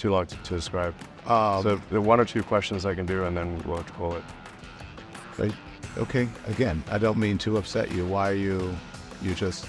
too long to describe. So the one or two questions I can do, and then we'll call it. Okay, again, I don't mean to upset you. Why are you just...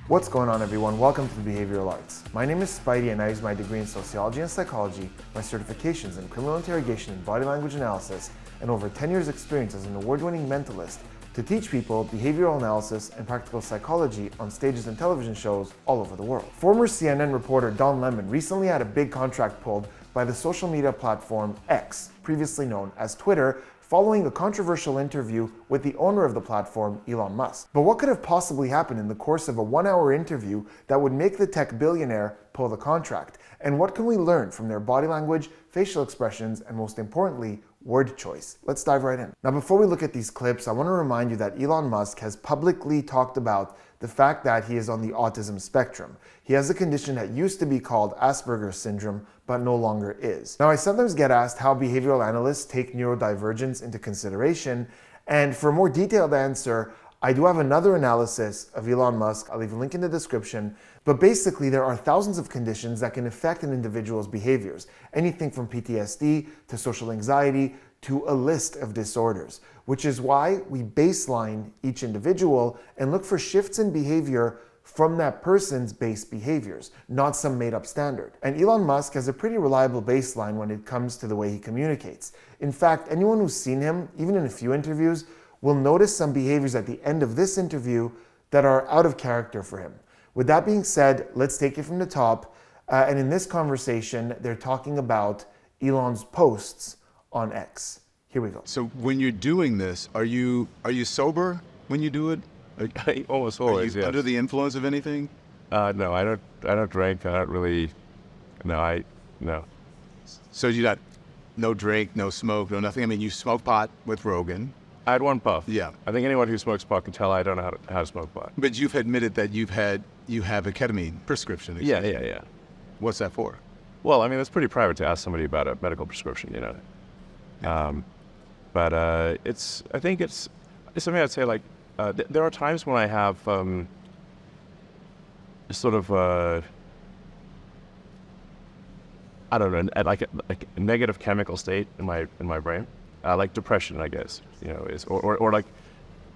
What's going on, everyone? Welcome to the Behavioral Arts. My name is Spidey and I use my degree in sociology and psychology, my certifications in criminal interrogation and body language analysis, and over 10 years experience as an award-winning mentalist to teach people behavioral analysis and practical psychology on stages and television shows all over the world. Former CNN reporter Don Lemon recently had a big contract pulled by the social media platform X, previously known as Twitter, following a controversial interview with the owner of the platform, Elon Musk. But what could have possibly happened in the course of a 1-hour interview that would make the tech billionaire pull the contract? And what can we learn from their body language, facial expressions, and most importantly, word choice? Let's dive right in. Now, before we look at these clips, I want to remind you that Elon Musk has publicly talked about the fact that he is on the autism spectrum. He has a condition that used to be called Asperger's syndrome, but no longer is. Now, I sometimes get asked how behavioral analysts take neurodivergence into consideration, and for a more detailed answer, I do have another analysis of Elon Musk. I'll leave a link in the description. But basically, there are thousands of conditions that can affect an individual's behaviors. Anything from PTSD to social anxiety to a list of disorders, which is why we baseline each individual and look for shifts in behavior from that person's base behaviors, not some made-up standard. And Elon Musk has a pretty reliable baseline when it comes to the way he communicates. In fact, anyone who's seen him, even in a few interviews, will notice some behaviors at the end of this interview that are out of character for him. With that being said, let's take it from the top. And in this conversation, they're talking about Elon's posts on X. Here we go. So when you're doing this, are you sober when you do it? Almost Are always, you yes. under the influence of anything? No, I don't drink. I don't really. No. So you got no drink, no smoke, no nothing. I mean, you smoke pot with Rogan. I had one puff. Yeah. I think anyone who smokes pot can tell I don't know how to smoke pot. But you've admitted that you have a ketamine prescription. Yeah. What's that for? Well, I mean, it's pretty private to ask somebody about a medical prescription, you know. But I think it's something I'd say, like, there are times when I have sort of, I don't know, like a negative chemical state in my brain, like depression, I guess, you know, or like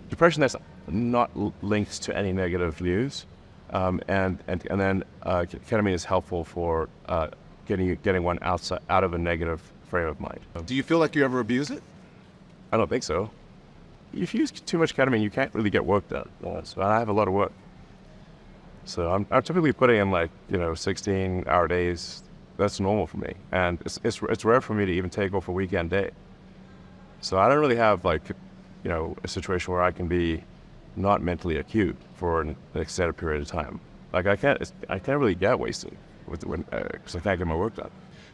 depression that's not linked to any negative news, and then ketamine is helpful for getting one out of a negative frame of mind. Do you feel like you ever abuse it? I don't think so. If you use too much ketamine, you can't really get work done. So I have a lot of work. So I'm typically putting in, like, you know, 16-hour days. That's normal for me, and it's rare for me to even take off a weekend day. So I don't really have, like, you know, a situation where I can be not mentally acute for an extended period of time. Like, I can't really get wasted because I can't get my work done.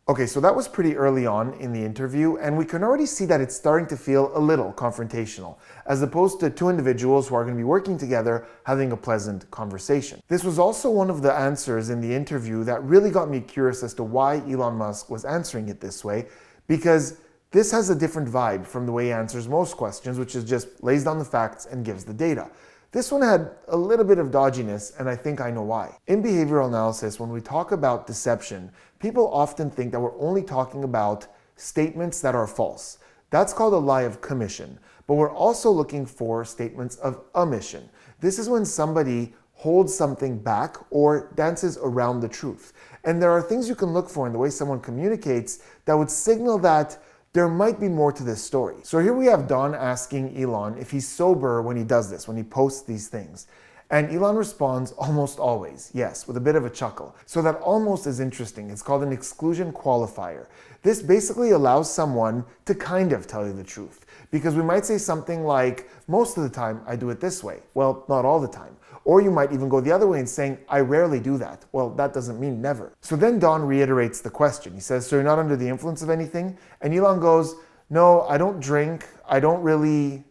Okay, so that was pretty early on in the interview, and we can already see that it's starting to feel a little confrontational, as opposed to two individuals who are going to be working together having a pleasant conversation. This was also one of the answers in the interview that really got me curious as to why Elon Musk was answering it this way, because this has a different vibe from the way he answers most questions, which is just lays down the facts and gives the data. This one had a little bit of dodginess, and I think I know why. In behavioral analysis, when we talk about deception, people often think that we're only talking about statements that are false. That's called a lie of commission. But we're also looking for statements of omission. This is when somebody holds something back or dances around the truth. And there are things you can look for in the way someone communicates that would signal that there might be more to this story. So here we have Don asking Elon if he's sober when he does this, when he posts these things. And Elon responds almost always, yes, with a bit of a chuckle. So that almost is interesting. It's called an exclusion qualifier. This basically allows someone to kind of tell you the truth. Because we might say something like, most of the time I do it this way. Well, not all the time. Or you might even go the other way and saying, I rarely do that. Well, that doesn't mean never. So then Don reiterates the question. He says, so you're not under the influence of anything? And Elon goes, no, I don't drink. I don't really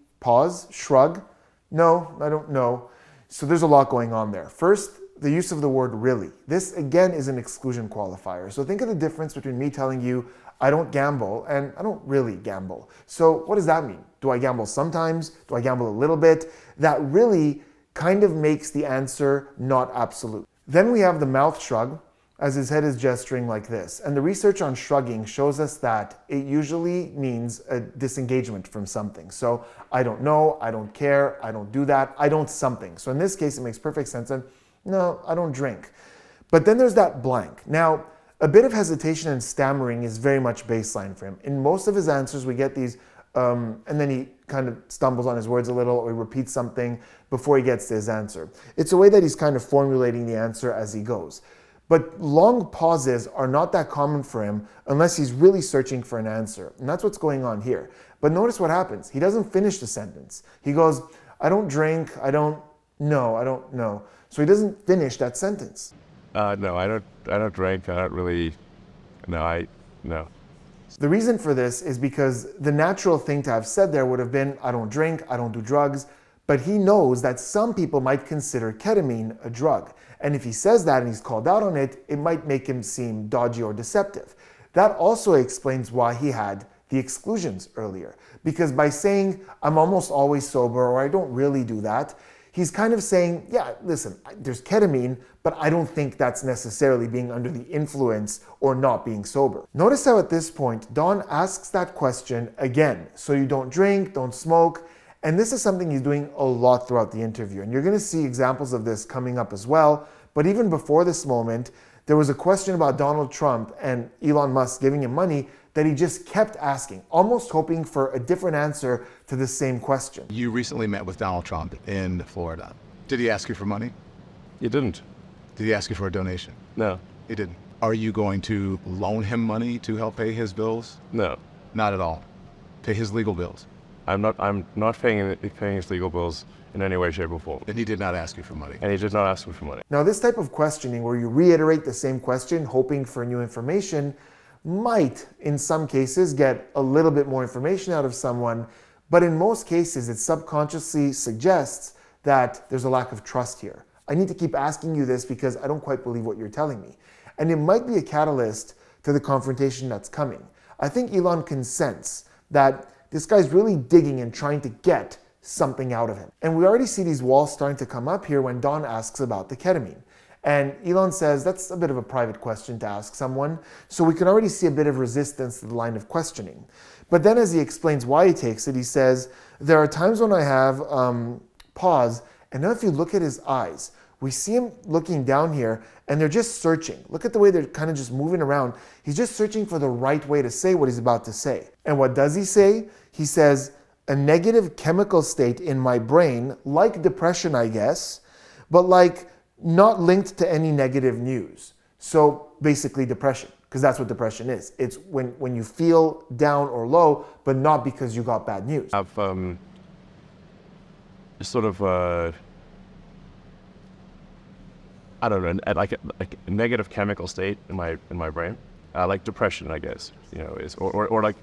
shrug. No, I don't know. So there's a lot going on there. First, the use of the word really. This, again, is an exclusion qualifier. So think of the difference between me telling you I don't gamble and I don't really gamble. So what does that mean? Do I gamble sometimes? Do I gamble a little bit? That really kind of makes the answer not absolute. Then we have the mouth shrug, as his head is gesturing like this. And the research on shrugging shows us that it usually means a disengagement from something. So I don't know, I don't care, I don't do that, I don't something. So in this case, it makes perfect sense of, no, I don't drink. But then there's that blank. Now, a bit of hesitation and stammering is very much baseline for him. In most of his answers, we get these, and then he kind of stumbles on his words a little, or he repeats something before he gets to his answer. It's a way that he's kind of formulating the answer as he goes. But long pauses are not that common for him unless he's really searching for an answer. And that's what's going on here. But notice what happens. He doesn't finish the sentence. He goes, I don't drink, I don't know. So he doesn't finish that sentence. No, I don't drink. I don't really. No. The reason for this is because the natural thing to have said there would have been, I don't drink, I don't do drugs, but he knows that some people might consider ketamine a drug. And if he says that and he's called out on it, it might make him seem dodgy or deceptive. That also explains why he had the exclusions earlier. Because by saying, I'm almost always sober, or I don't really do that, he's kind of saying, yeah, listen, there's ketamine, but I don't think that's necessarily being under the influence or not being sober. Notice how at this point, Don asks that question again. So you don't drink, don't smoke, and this is something he's doing a lot throughout the interview. And you're gonna see examples of this coming up as well. But even before this moment, there was a question about Donald Trump and Elon Musk giving him money that he just kept asking, almost hoping for a different answer to the same question. You recently met with Donald Trump in Florida. Did he ask you for money? You didn't. Did he ask you for a donation? No. He didn't. Are you going to loan him money to help pay his bills? No. Not at all. Pay his legal bills. I'm not paying his legal bills in any way, shape, or form. And he did not ask you for money. And he did not ask me for money. Now, this type of questioning where you reiterate the same question, hoping for new information, might, in some cases, get a little bit more information out of someone, but in most cases, it subconsciously suggests that there's a lack of trust here. I need to keep asking you this because I don't quite believe what you're telling me. And it might be a catalyst to the confrontation that's coming. I think Elon can sense that this guy's really digging and trying to get something out of him. And we already see these walls starting to come up here when Don asks about the ketamine. And Elon says that's a bit of a private question to ask someone, so we can already see a bit of resistance to the line of questioning. But then as he explains why he takes it, he says, there are times when I have pause, and now if you look at his eyes, we see him looking down here, and they're just searching. Look at the way they're kind of just moving around. He's just searching for the right way to say what he's about to say. And what does he say? He says, a negative chemical state in my brain, like depression, I guess, but like not linked to any negative news. So basically depression, because that's what depression is. It's when you feel down or low, but not because you got bad news. I've sort of I don't know, like a negative chemical state in my brain, like depression, I guess, is or like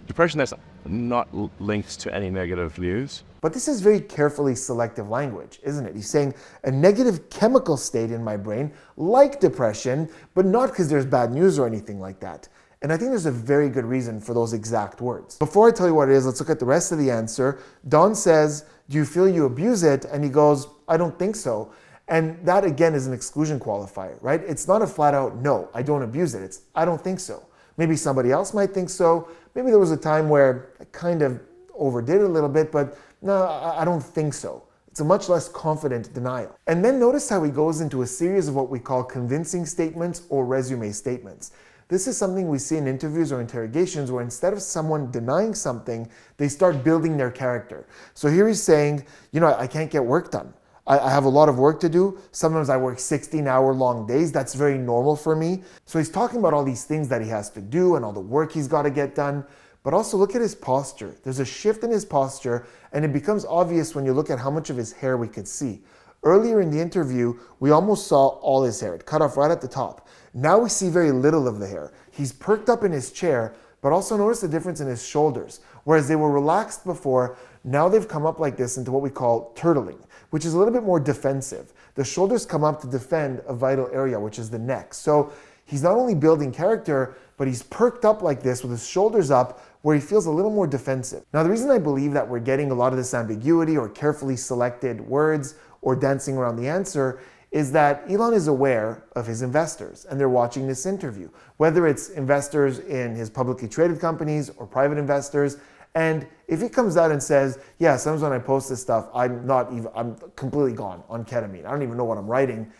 depression that's not linked to any negative news. But this is very carefully selective language, isn't it? He's saying a negative chemical state in my brain, like depression, but not because there's bad news or anything like that. And I think there's a very good reason for those exact words. Before I tell you what it is, let's look at the rest of the answer. Don says, do you feel you abuse it? And he goes, I don't think so. And that again is an exclusion qualifier, right? It's not a flat out, no, I don't abuse it. It's, I don't think so. Maybe somebody else might think so. Maybe there was a time where I kind of overdid it a little bit, but no, I don't think so. It's a much less confident denial. And then notice how he goes into a series of what we call convincing statements or resume statements. This is something we see in interviews or interrogations where instead of someone denying something, they start building their character. So here he's saying, I can't get work done. I have a lot of work to do. Sometimes I work 16-hour-long days. That's very normal for me. So he's talking about all these things that he has to do and all the work he's got to get done. But also look at his posture. There's a shift in his posture, and it becomes obvious when you look at how much of his hair we could see. Earlier in the interview, we almost saw all his hair. It cut off right at the top. Now we see very little of the hair. He's perked up in his chair, but also notice the difference in his shoulders. Whereas they were relaxed before, now they've come up like this into what we call turtling, which is a little bit more defensive. The shoulders come up to defend a vital area, which is the neck. So he's not only building character, but he's perked up like this with his shoulders up where he feels a little more defensive. Now, the reason I believe that we're getting a lot of this ambiguity or carefully selected words or dancing around the answer is that Elon is aware of his investors and they're watching this interview, whether it's investors in his publicly traded companies or private investors. And if he comes out and says, yeah, sometimes when I post this stuff, I'm completely gone on ketamine. I don't even know what I'm writing.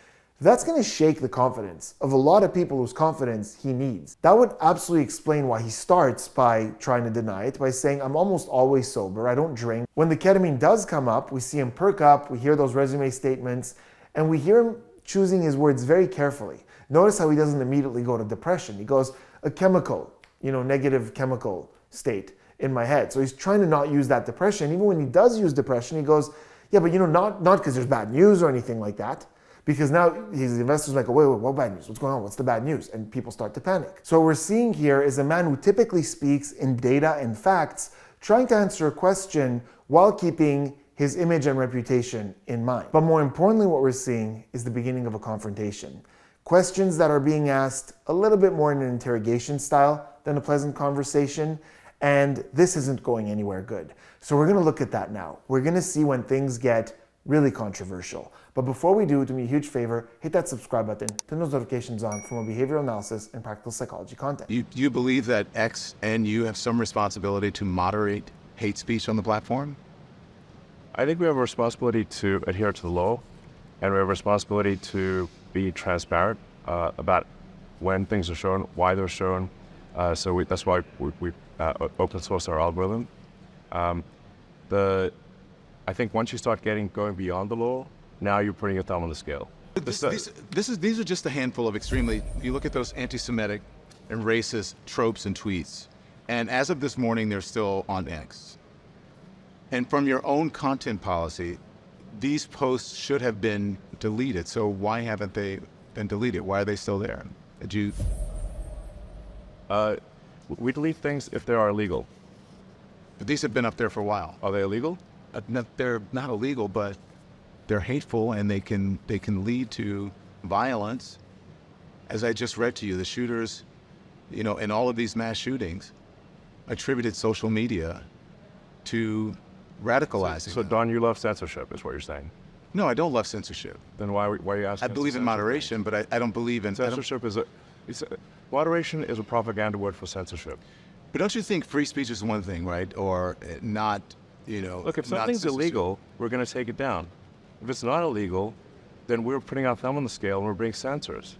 That's going to shake the confidence of a lot of people whose confidence he needs. That would absolutely explain why he starts by trying to deny it, by saying, I'm almost always sober, I don't drink. When the ketamine does come up, we see him perk up, we hear those resume statements, and we hear him choosing his words very carefully. Notice how he doesn't immediately go to depression. He goes, a chemical, negative chemical state in my head. So he's trying to not use that depression. Even when he does use depression, he goes, yeah, but not because there's bad news or anything like that. Because now his investors are like, wait, what bad news? What's going on? What's the bad news? And people start to panic. So what we're seeing here is a man who typically speaks in data and facts, trying to answer a question while keeping his image and reputation in mind. But more importantly, what we're seeing is the beginning of a confrontation. Questions that are being asked a little bit more in an interrogation style than a pleasant conversation. And this isn't going anywhere good. So we're going to look at that now. We're going to see when things get really controversial. But before we do me a huge favor, hit that subscribe button, turn those notifications on for more behavioral analysis and practical psychology content. You believe that X and you have some responsibility to moderate hate speech on the platform? I think we have a responsibility to adhere to the law, and we have a responsibility to be transparent about when things are shown, why they're shown. That's why we open source our algorithm. I think once you start going beyond the law, now you're putting your thumb on the scale. These are just a handful of extremely, you look at those anti-Semitic and racist tropes and tweets, and as of this morning, they're still on X. And from your own content policy, these posts should have been deleted. So why haven't they been deleted? Why are they still there? We delete things if they are illegal. But these have been up there for a while. Are they illegal? They're not illegal, but they're hateful, and they can lead to violence. As I just read to you, the shooters, in all of these mass shootings, attributed social media to radicalizing. So Don, you love censorship, is what you're saying? No, I don't love censorship. Then why are you asking? I believe in moderation, but I don't believe in censorship. Moderation is a propaganda word for censorship. But don't you think free speech is one thing, right? Or not, Look, if something's illegal, we're going to take it down. If it's not illegal, then we're putting our thumb on the scale and we're being censors.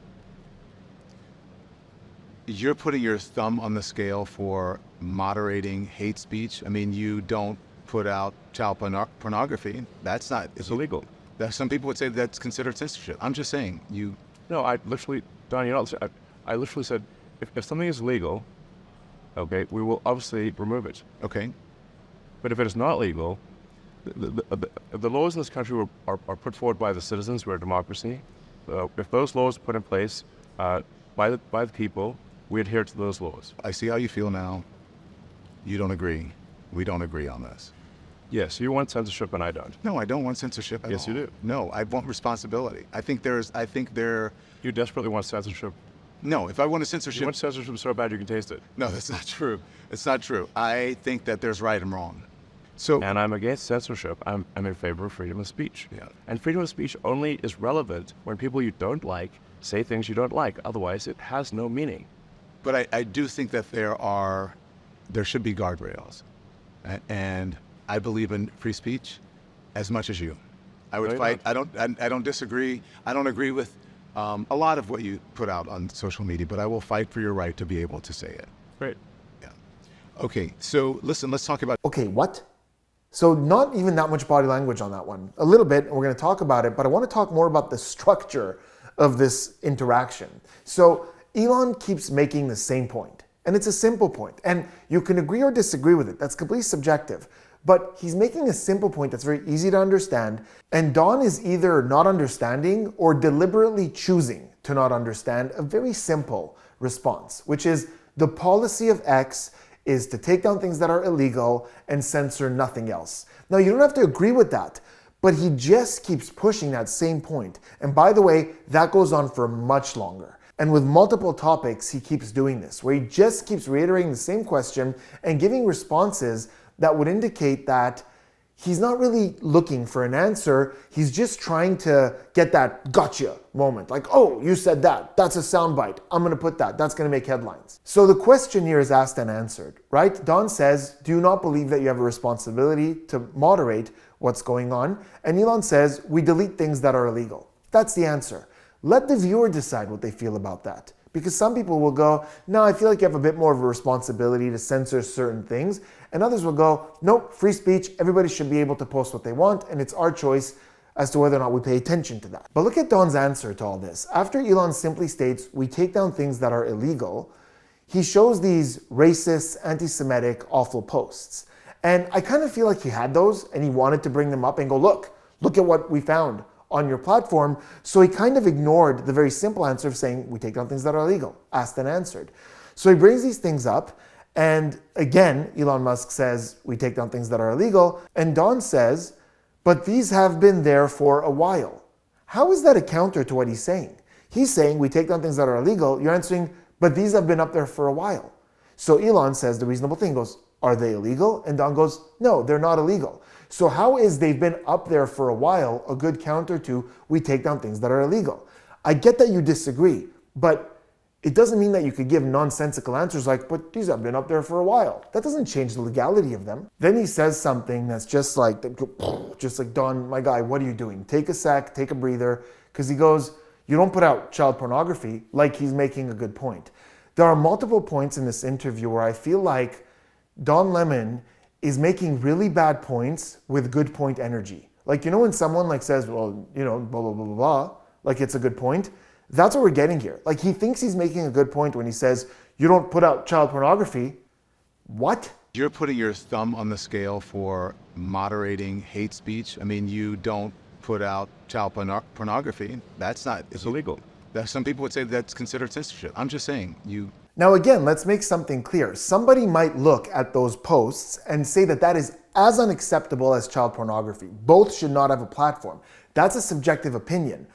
You're putting your thumb on the scale for moderating hate speech. I mean, you don't put out child pornography. That's not... It's illegal. Some people would say that's considered censorship. I'm just saying, you... No, Don, I literally said, if something is legal, okay, we will obviously remove it. Okay. But if it is not legal, the laws in this country are put forward by the citizens. We're a democracy. If those laws are put in place by the people, we adhere to those laws. I see how you feel now. You don't agree. We don't agree on this. Yes, you want censorship and I don't. No, I don't want censorship at all. Yes, you do. No, I want responsibility. You desperately want censorship. No, if I want a censorship... You want censorship so bad you can taste it. No, that's not true. It's not true. I think that there's right and wrong. And I'm against censorship. I'm in favor of freedom of speech. Yeah. And freedom of speech only is relevant when people you don't like say things you don't like. Otherwise, it has no meaning. But I do think that there should be guardrails. And I believe in free speech as much as you. I would fight. I don't disagree. I don't agree with a lot of what you put out on social media, but I will fight for your right to be able to say it. Great. Yeah. Okay, so listen, let's talk about... Okay, what? So not even that much body language on that one. A little bit, and we're going to talk about it, but I want to talk more about the structure of this interaction. So Elon keeps making the same point, and it's a simple point, and you can agree or disagree with it. That's completely subjective. But he's making a simple point that's very easy to understand, and Don is either not understanding or deliberately choosing to not understand a very simple response, which is the policy of X is to take down things that are illegal and censor nothing else. Now, you don't have to agree with that, but he just keeps pushing that same point. And by the way, that goes on for much longer. And with multiple topics, he keeps doing this, where he just keeps reiterating the same question and giving responses that would indicate that he's not really looking for an answer. He's just trying to get that gotcha moment. Like, oh, you said that. That's a soundbite. I'm going to put that. That's going to make headlines. So the question here is asked and answered, right? Don says, do you not believe that you have a responsibility to moderate what's going on? And Elon says, we delete things that are illegal. That's the answer. Let the viewer decide what they feel about that. Because some people will go, no, I feel like you have a bit more of a responsibility to censor certain things. And others will go, nope, free speech, everybody should be able to post what they want, and it's our choice as to whether or not we pay attention to that. But look at Don's answer to all this. After Elon simply states, we take down things that are illegal, he shows these racist, anti-Semitic, awful posts. And I kind of feel like he had those, and he wanted to bring them up and go, look at what we found on your platform. So he kind of ignored the very simple answer of saying, we take down things that are illegal, asked and answered. So he brings these things up, and again, Elon Musk says, we take down things that are illegal, and Don says, but these have been there for a while. How is that a counter to what he's saying? He's saying, we take down things that are illegal, you're answering, but these have been up there for a while. So Elon says the reasonable thing, goes, are they illegal? And Don goes, no, they're not illegal. So how is they've been up there for a while a good counter to we take down things that are illegal? I get that you disagree, but it doesn't mean that you could give nonsensical answers like, but these have been up there for a while. That doesn't change the legality of them. Then he says something that's just like, Don, my guy, what are you doing? Take a sec, take a breather, because he goes, you don't put out child pornography, like he's making a good point. There are multiple points in this interview where I feel like Don Lemon is making really bad points with good point energy. Like, you know when someone like says, well, you know, blah, blah, blah, blah, blah, like it's a good point? That's what we're getting here. Like he thinks he's making a good point when he says, you don't put out child pornography. What? You're putting your thumb on the scale for moderating hate speech. I mean, you don't put out child pornography. That's not... It's illegal. Some people would say that's considered censorship. I'm just saying, you... Now again, let's make something clear. Somebody might look at those posts and say that that is as unacceptable as child pornography. Both should not have a platform. That's a subjective opinion.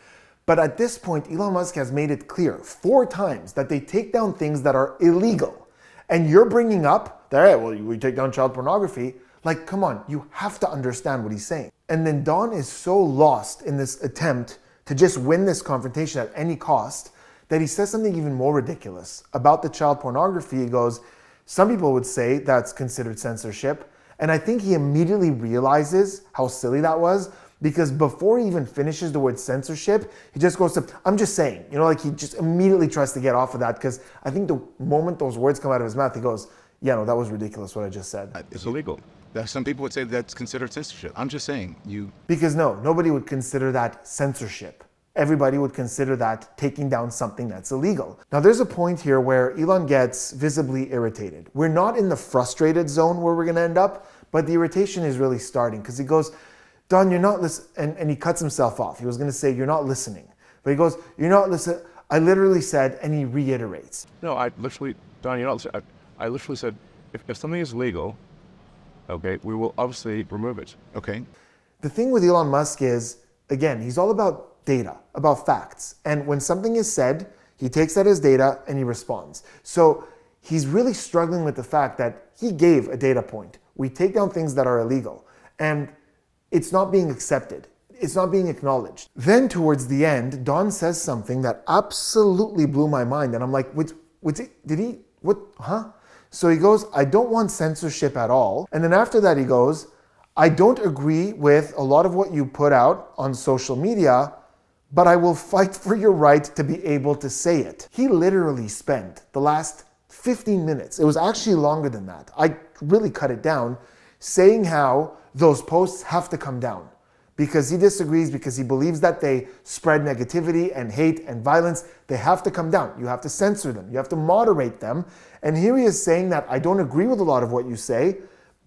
But at this point, Elon Musk has made it clear 4 times that they take down things that are illegal. And you're bringing up that, hey, well, we take down child pornography. Like, come on, you have to understand what he's saying. And then Don is so lost in this attempt to just win this confrontation at any cost that he says something even more ridiculous about the child pornography. He goes, some people would say that's considered censorship. And I think he immediately realizes how silly that was, because before he even finishes the word censorship, he just goes to, I'm just saying, you know, like he just immediately tries to get off of that, because I think the moment those words come out of his mouth, he goes, yeah, no, that was ridiculous what I just said. It's illegal. Some people would say that's considered censorship. I'm just saying, you... Because no, nobody would consider that censorship. Everybody would consider that taking down something that's illegal. Now there's a point here where Elon gets visibly irritated. We're not in the frustrated zone where we're gonna end up, but the irritation is really starting, because he goes, Don, you're not listening, and he cuts himself off. He was gonna say, you're not listening. But he goes, you're not listening. I literally said, and he reiterates. No, Don, you're not listening. I literally said, if something is legal, okay, we will obviously remove it. Okay. The thing with Elon Musk is, again, he's all about data, about facts. And when something is said, he takes that as data and he responds. So he's really struggling with the fact that he gave a data point. We take down things that are illegal, and it's not being accepted. It's not being acknowledged. Then towards the end, Don says something that absolutely blew my mind. And I'm like, huh? So he goes, I don't want censorship at all. And then after that, he goes, I don't agree with a lot of what you put out on social media, but I will fight for your right to be able to say it. He literally spent the last 15 minutes, it was actually longer than that, I really cut it down, saying how those posts have to come down. Because he disagrees, because he believes that they spread negativity and hate and violence. They have to come down. You have to censor them. You have to moderate them. And here he is saying that I don't agree with a lot of what you say,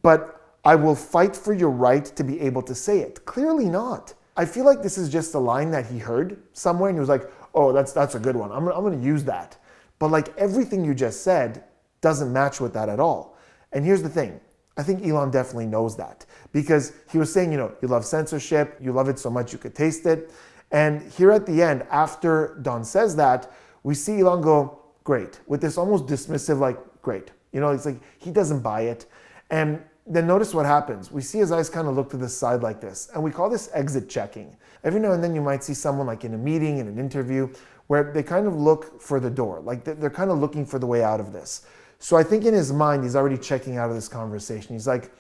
but I will fight for your right to be able to say it. Clearly not. I feel like this is just a line that he heard somewhere and he was like, oh, that's a good one. I'm going to use that. But like everything you just said doesn't match with that at all. And here's the thing. I think Elon definitely knows that, because he was saying, you know, you love censorship, you love it so much you could taste it. And here at the end, after Don says that, we see Elon go, great, with this almost dismissive, like, great. You know, it's like he doesn't buy it. And then notice what happens. We see his eyes kind of look to the side like this, and we call this exit checking. Every now and then you might see someone like in a meeting, in an interview, where they kind of look for the door, like they're kind of looking for the way out of this. So I think in his mind, he's already checking out of this conversation. He's like,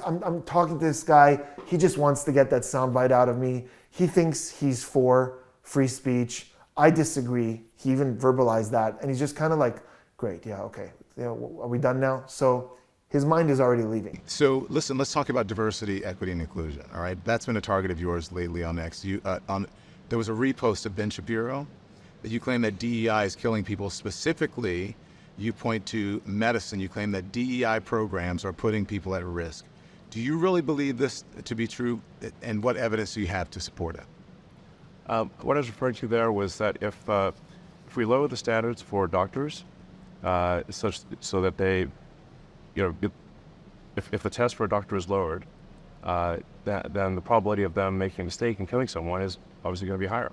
I'm talking to this guy, he just wants to get that soundbite out of me. He thinks he's for free speech. I disagree. He even verbalized that, and he's just kind of like, great, yeah, okay. Yeah, are we done now? So his mind is already leaving. So listen, let's talk about diversity, equity, and inclusion. All right, that's been a target of yours lately on X. There was a repost of Ben Shapiro that you claim that DEI is killing people. Specifically, you point to medicine. You claim that DEI programs are putting people at risk. Do you really believe this to be true? And what evidence do you have to support it? What I was referring to there was that if we lower the standards for doctors, such so that they, if the test for a doctor is lowered, then the probability of them making a mistake and killing someone is obviously going to be higher.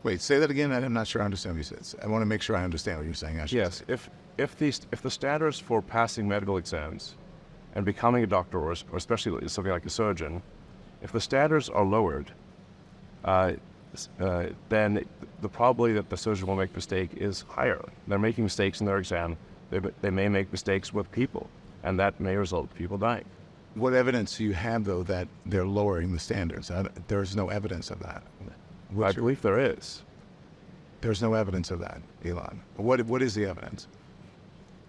Wait, say that again. I'm not sure I understand what you said. I want to make sure I understand what you're saying. Yes, if the standards for passing medical exams and becoming a doctor, or especially something like a surgeon, if the standards are lowered, then the probability that the surgeon will make a mistake is higher. They're making mistakes in their exam. They may make mistakes with people, and that may result in people dying. What evidence do you have, though, that they're lowering the standards? There's no evidence of that. I believe there is. There's no evidence of that, Elon. What is the evidence?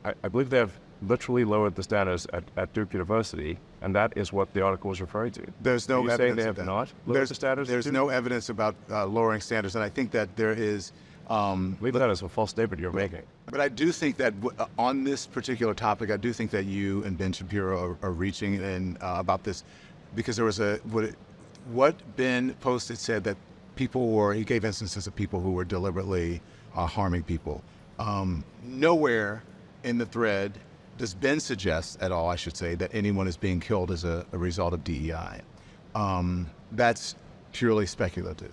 I believe they have literally lowered the standards at Duke University, and that is what the article was referring to. There's no evidence. evidence. They have not lowered the standards? There's no evidence about lowering standards, and I think that there is. I believe that is a false statement you're making. But I do think that on this particular topic, I do think that you and Ben Shapiro are reaching in about this, because there was what Ben posted said that people were, he gave instances of people who were deliberately harming people. Nowhere in the thread does Ben suggest at all, I should say, that anyone is being killed as a result of DEI. That's purely speculative.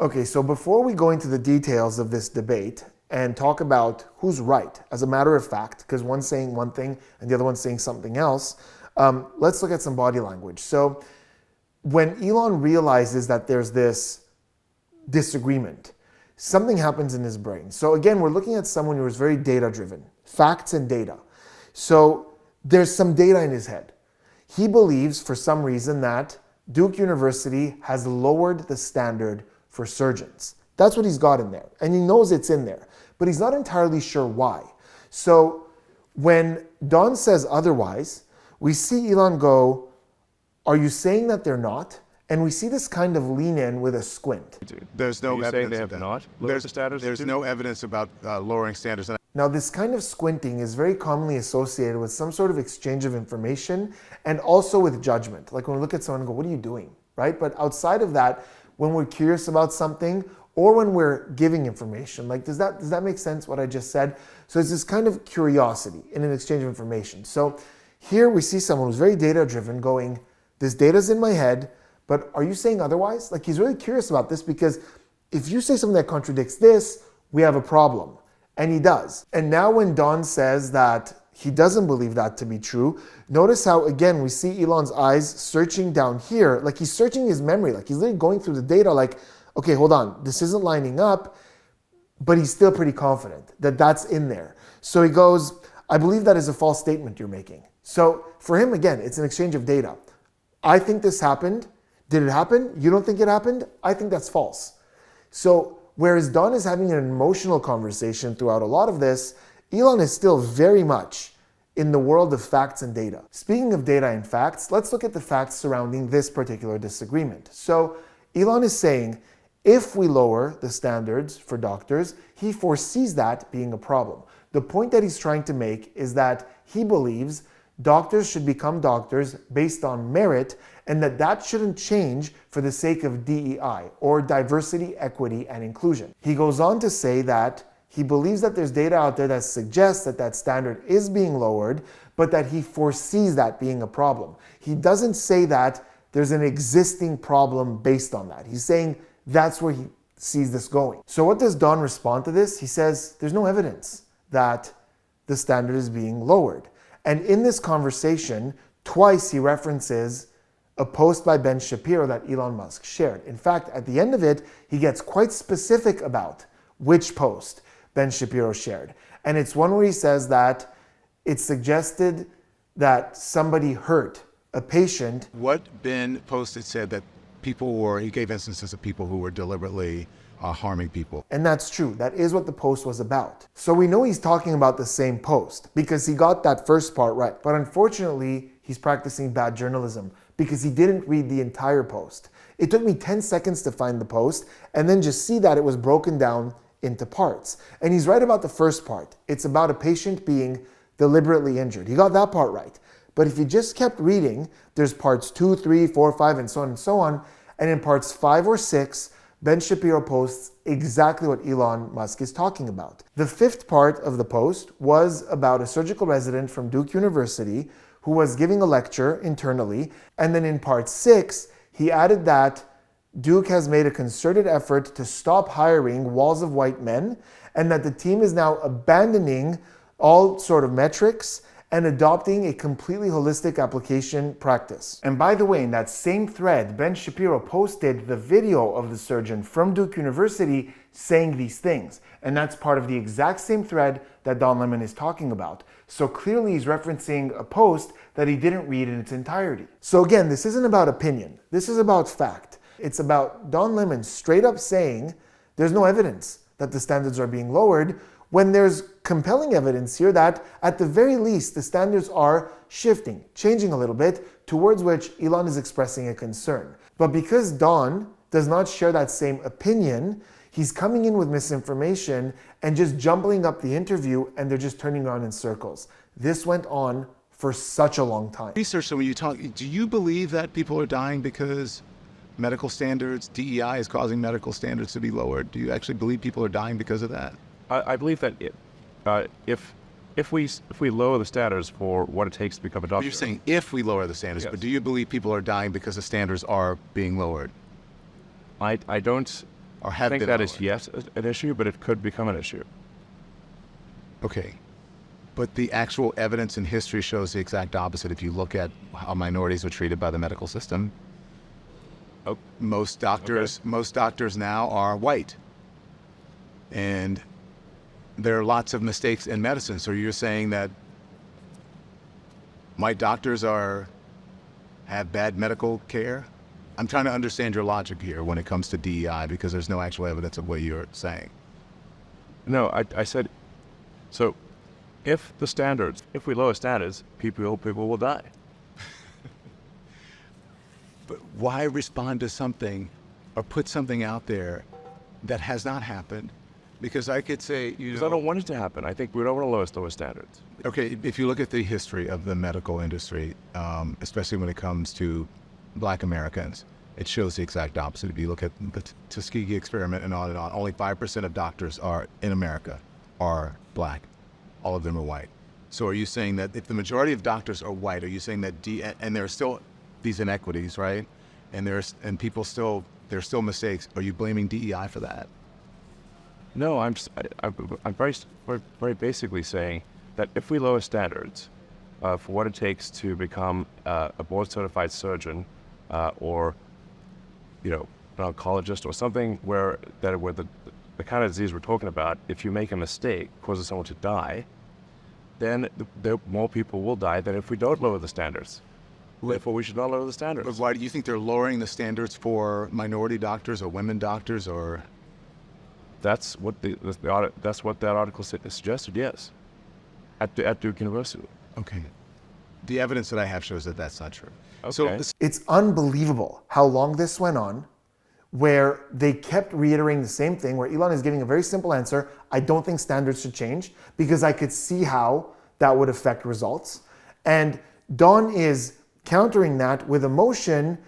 Okay, so before we go into the details of this debate and talk about who's right, as a matter of fact, because one's saying one thing and the other one's saying something else, let's look at some body language. So when Elon realizes that there's this disagreement, something happens in his brain. So again, we're looking at someone who is very data-driven, facts and data. So there's some data in his head. He believes, for some reason, that Duke University has lowered the standard for surgeons. That's what he's got in there, and he knows it's in there, but he's not entirely sure why. So when Don says otherwise, we see Elon go, are you saying that they're not? And we see this kind of lean in with a squint. There's no evidence saying they have of that. not lowered the standards? There's no evidence about lowering standards. Now, this kind of squinting is very commonly associated with some sort of exchange of information and also with judgment. Like when we look at someone and go, what are you doing, right? But outside of that, when we're curious about something or when we're giving information, like does that make sense what I just said? So it's this kind of curiosity in an exchange of information. So here we see someone who's very data-driven going, this data's in my head, but are you saying otherwise? Like he's really curious about this, because if you say something that contradicts this, we have a problem. And he does. And now when Don says that he doesn't believe that to be true, notice how, again, we see Elon's eyes searching down here, like he's searching his memory, like he's literally going through the data like, okay, hold on, this isn't lining up, but he's still pretty confident that that's in there. So he goes, I believe that is a false statement you're making. So for him, again, it's an exchange of data. I think this happened. Did it happen? You don't think it happened? I think that's false. So whereas Don is having an emotional conversation throughout a lot of this, Elon is still very much in the world of facts and data. Speaking of data and facts, let's look at the facts surrounding this particular disagreement. So Elon is saying, if we lower the standards for doctors, he foresees that being a problem. The point that he's trying to make is that he believes doctors should become doctors based on merit, and that shouldn't change for the sake of DEI, or diversity, equity, and inclusion. He goes on to say that he believes that there's data out there that suggests that standard is being lowered, but that he foresees that being a problem. He doesn't say that there's an existing problem based on that. He's saying that's where he sees this going. So what does Don respond to this? He says there's no evidence that the standard is being lowered. And in this conversation, twice he references a post by Ben Shapiro that Elon Musk shared. In fact, at the end of it, he gets quite specific about which post Ben Shapiro shared. And it's one where he says that it suggested that somebody hurt a patient. What Ben posted said that he gave instances of people who were deliberately harming people. And that's true. That is what the post was about. So we know he's talking about the same post because he got that first part right. But unfortunately, he's practicing bad journalism because he didn't read the entire post. It took me 10 seconds to find the post and then just see that it was broken down into parts. And he's right about the first part. It's about a patient being deliberately injured. He got that part right. But if you just kept reading, there's parts 2, 3, 4, 5, and so on and so on. And in parts 5 or 6, Ben Shapiro posts exactly what Elon Musk is talking about. The 5th part of the post was about a surgical resident from Duke University who was giving a lecture internally. And then in part 6, he added that Duke has made a concerted effort to stop hiring walls of white men and that the team is now abandoning all sort of metrics and adopting a completely holistic application practice. And by the way, in that same thread, Ben Shapiro posted the video of the surgeon from Duke University saying these things. And that's part of the exact same thread that Don Lemon is talking about. So clearly he's referencing a post that he didn't read in its entirety. So again, this isn't about opinion. This is about fact. It's about Don Lemon straight up saying there's no evidence that the standards are being lowered, when there's compelling evidence here that, at the very least, the standards are shifting, changing a little bit, towards which Elon is expressing a concern. But because Don does not share that same opinion, he's coming in with misinformation and just jumbling up the interview, and they're just turning around in circles. This went on for such a long time. Research, so when you talk, do you believe that people are dying because medical standards, DEI is causing medical standards to be lowered? Do you actually believe people are dying because of that? I believe that if we lower the standards for what it takes to become a doctor. You're saying if we lower the standards, Yes. but do you believe people are dying because the standards are being lowered? I don't Or have think been that is lowered? yet an issue, but it could become an issue. Okay. But the actual evidence in history shows the exact opposite. If you look at how minorities are treated by the medical system, Oh, most doctors now are white. And there are lots of mistakes in medicine. So you're saying that white doctors have bad medical care? I'm trying to understand your logic here when it comes to DEI because there's no actual evidence of what you're saying. no, I said, so if we lower standards, people will die. But why respond to something or put something out there that has not happened? Because I could say, Because I don't want it to happen. I think we don't want to lower standards. okay, if you look at the history of the medical industry, especially when it comes to Black Americans, it shows the exact opposite. If you look at the Tuskegee experiment and on, only 5% of doctors in America are Black. All of them are white. So are you saying that if the majority of doctors are white, are you saying that and there are still these inequities, right? And there's still mistakes. Are you blaming DEI for that? No, I'm very basically saying that if we lower standards for what it takes to become a board-certified surgeon or an oncologist or something where the kind of disease we're talking about, if you make a mistake, causes someone to die, then more people will die than if we don't lower the standards. Therefore, we should not lower the standards. But why do you think they're lowering the standards for minority doctors or women doctors or? That's what that's what that article suggested. Yes, at Duke University. Okay. The evidence that I have shows that that's not true. Okay. So It's unbelievable how long this went on, where they kept reiterating the same thing, where Elon is giving a very simple answer. I don't think standards should change because I could see how that would affect results. And Don is countering that with emotion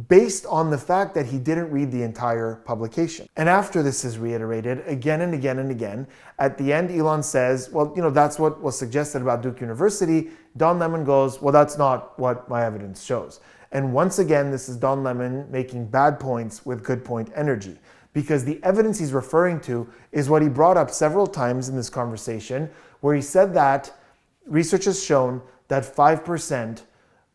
based on the fact that he didn't read the entire publication. And after this is reiterated again and again and again, at the end, Elon says, well, that's what was suggested about Duke University. Don Lemon goes, well, that's not what my evidence shows. And once again, this is Don Lemon making bad points with good point energy, because the evidence he's referring to is what he brought up several times in this conversation, where he said that research has shown that 5%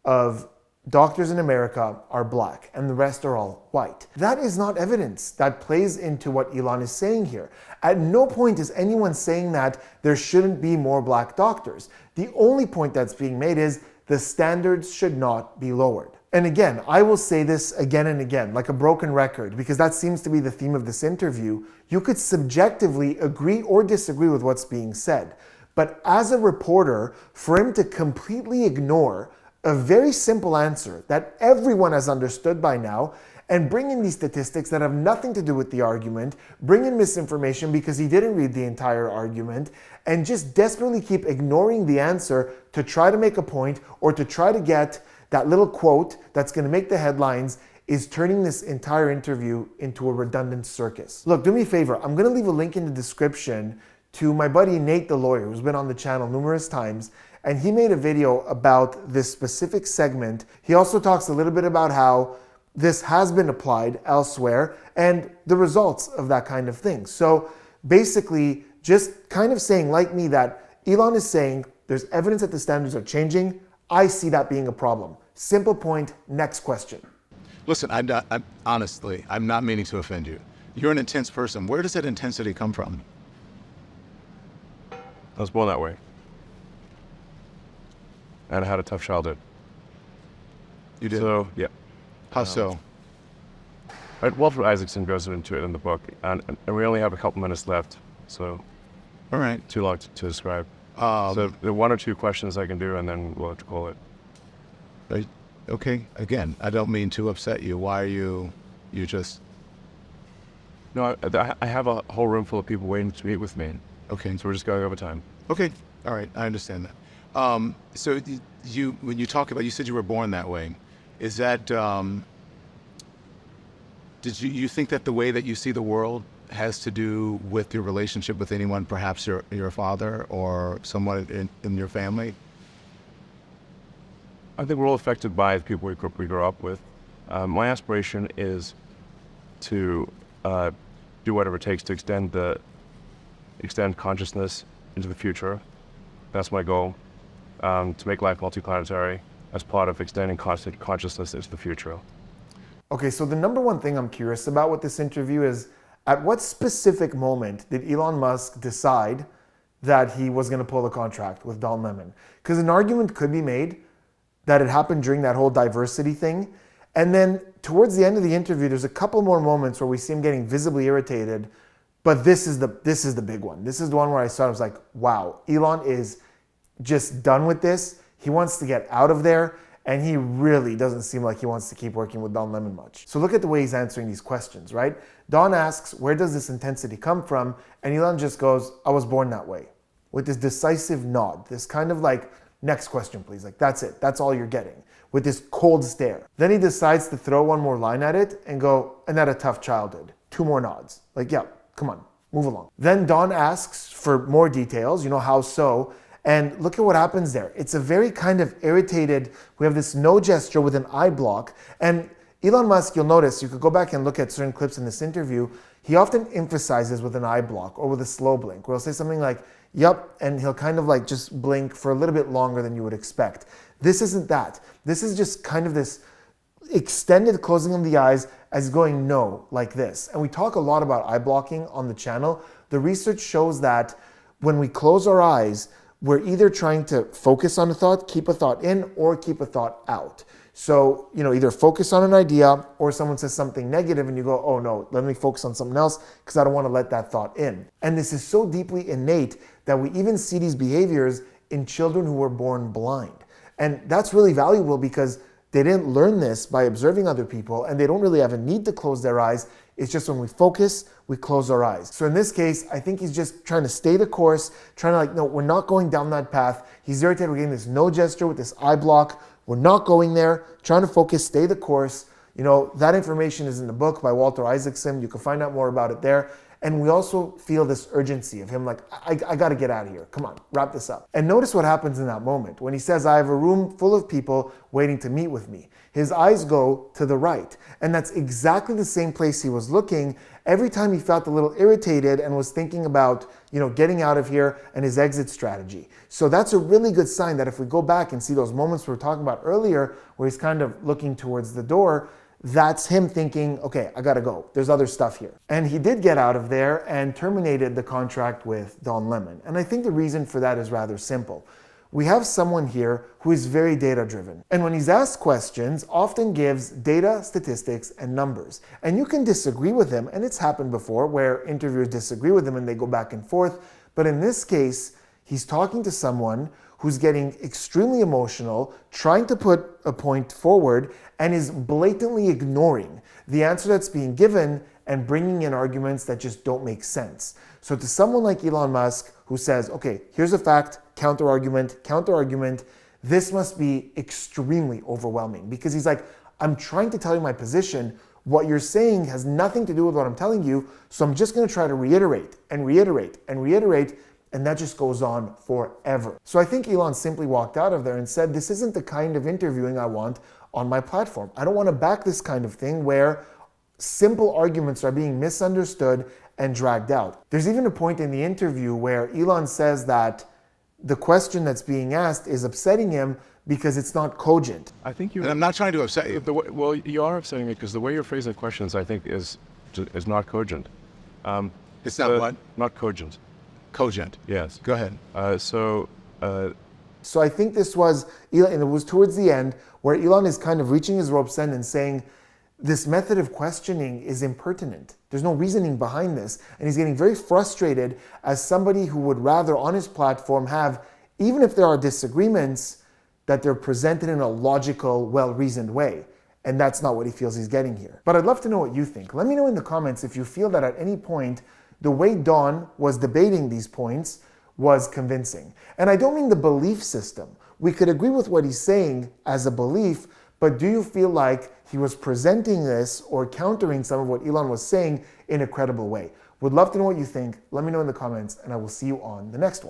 of doctors in America are black and the rest are all white. That is not evidence that plays into what Elon is saying here. At no point is anyone saying that there shouldn't be more black doctors. The only point that's being made is the standards should not be lowered. And again, I will say this again and again, like a broken record, because that seems to be the theme of this interview. You could subjectively agree or disagree with what's being said. But as a reporter, for him to completely ignore a very simple answer that everyone has understood by now and bring in these statistics that have nothing to do with the argument, bring in misinformation because he didn't read the entire argument, and just desperately keep ignoring the answer to try to make a point or to try to get that little quote that's going to make the headlines is turning this entire interview into a redundant circus. Look, do me a favor. I'm going to leave a link in the description to my buddy Nate the lawyer, who's been on the channel numerous times, and he made a video about this specific segment. He also talks a little bit about how this has been applied elsewhere and the results of that kind of thing. So basically, just kind of saying, like me, that Elon is saying there's evidence that the standards are changing. I see that being a problem. Simple point, next question. Listen, honestly, I'm not meaning to offend you. You're an intense person. Where does that intensity come from? I was born that way. And I had a tough childhood. You did? So, yeah. How so? Right, Walter Isaacson goes into it in the book, and we only have a couple minutes left, so All right. too long to describe. So there are one or two questions I can do, and then we'll have to call it. Okay. Again, I don't mean to upset you. Why are you just... No, I have a whole room full of people waiting to meet with me. Okay. So we're just going over time. Okay. All right. I understand that. So when you talk about, you said you were born that way. Is that, did you think that the way that you see the world has to do with your relationship with anyone, perhaps your father or someone in your family? I think we're all affected by the people we grow up with. My aspiration is to do whatever it takes to extend consciousness into the future. That's my goal. To make life multiplanetary as part of extending consciousness into the future. Okay, so the number one thing I'm curious about with this interview is, at what specific moment did Elon Musk decide that he was going to pull the contract with Don Lemon? Because an argument could be made that it happened during that whole diversity thing. And then towards the end of the interview, there's a couple more moments where we see him getting visibly irritated. But this is the big one. This is the one where I saw it, I was like, wow, Elon is just done with this. He wants to get out of there. And he really doesn't seem like he wants to keep working with Don Lemon much. So look at the way he's answering these questions, right? Don asks, where does this intensity come from? And Elon just goes, I was born that way. With this decisive nod, this kind of like, next question, please. Like, that's it. That's all you're getting. With this cold stare. Then he decides to throw one more line at it and go, and had a tough childhood. 2 more nods. Like, yeah, come on, move along. Then Don asks for more details, how so? And look at what happens there. It's a very kind of irritated, we have this no gesture with an eye block. And Elon Musk, you'll notice, you could go back and look at certain clips in this interview, he often emphasizes with an eye block or with a slow blink, where he'll say something like, yup, and he'll kind of like just blink for a little bit longer than you would expect. This isn't that. This is just kind of this extended closing of the eyes as going no, like this. And we talk a lot about eye blocking on the channel. The research shows that when we close our eyes, we're either trying to focus on a thought, keep a thought in, or keep a thought out. So, either focus on an idea or someone says something negative and you go, oh no, let me focus on something else because I don't want to let that thought in. And this is so deeply innate that we even see these behaviors in children who were born blind. And that's really valuable because they didn't learn this by observing other people and they don't really have a need to close their eyes. It's just when we focus, we close our eyes. So in this case, I think he's just trying to stay the course, trying to no, we're not going down that path. He's irritated, we're getting this no gesture with this eye block. We're not going there, trying to focus, stay the course. That information is in the book by Walter Isaacson. You can find out more about it there. And we also feel this urgency of him like, I got to get out of here. Come on, wrap this up. And notice what happens in that moment. When he says, I have a room full of people waiting to meet with me. His eyes go to the right. And that's exactly the same place he was looking. Every time he felt a little irritated and was thinking about, getting out of here and his exit strategy. So that's a really good sign that if we go back and see those moments we were talking about earlier, where he's kind of looking towards the door, that's him thinking, okay, I gotta go. There's other stuff here. And he did get out of there and terminated the contract with Don Lemon. And I think the reason for that is rather simple. We have someone here who is very data driven. And when he's asked questions, often gives data, statistics, and numbers. And you can disagree with him, and it's happened before where interviewers disagree with him and they go back and forth. But in this case, he's talking to someone who's getting extremely emotional, trying to put a point forward, and is blatantly ignoring the answer that's being given and bringing in arguments that just don't make sense. So to someone like Elon Musk, who says, okay, here's a fact, counter-argument, this must be extremely overwhelming, because he's like, I'm trying to tell you my position. What you're saying has nothing to do with what I'm telling you, so I'm just going to try to reiterate, and that just goes on forever. So I think Elon simply walked out of there and said, this isn't the kind of interviewing I want on my platform. I don't want to back this kind of thing where simple arguments are being misunderstood and dragged out. There's even a point in the interview where Elon says that the question that's being asked is upsetting him because it's not cogent. I think you. And I'm not trying to upset you. Well, you are upsetting me because the way you're phrasing questions, I think, is not cogent. It's not what? Not cogent. Cogent. Yes. Go ahead. So I think this was Elon, and it was towards the end where Elon is kind of reaching his rope's end and saying, this method of questioning is impertinent. There's no reasoning behind this. And he's getting very frustrated as somebody who would rather on his platform have, even if there are disagreements, that they're presented in a logical, well-reasoned way. And that's not what he feels he's getting here. But I'd love to know what you think. Let me know in the comments if you feel that at any point, the way Don was debating these points was convincing. And I don't mean the belief system. We could agree with what he's saying as a belief, but do you feel like he was presenting this or countering some of what Elon was saying in a credible way? Would love to know what you think. Let me know in the comments, and I will see you on the next one.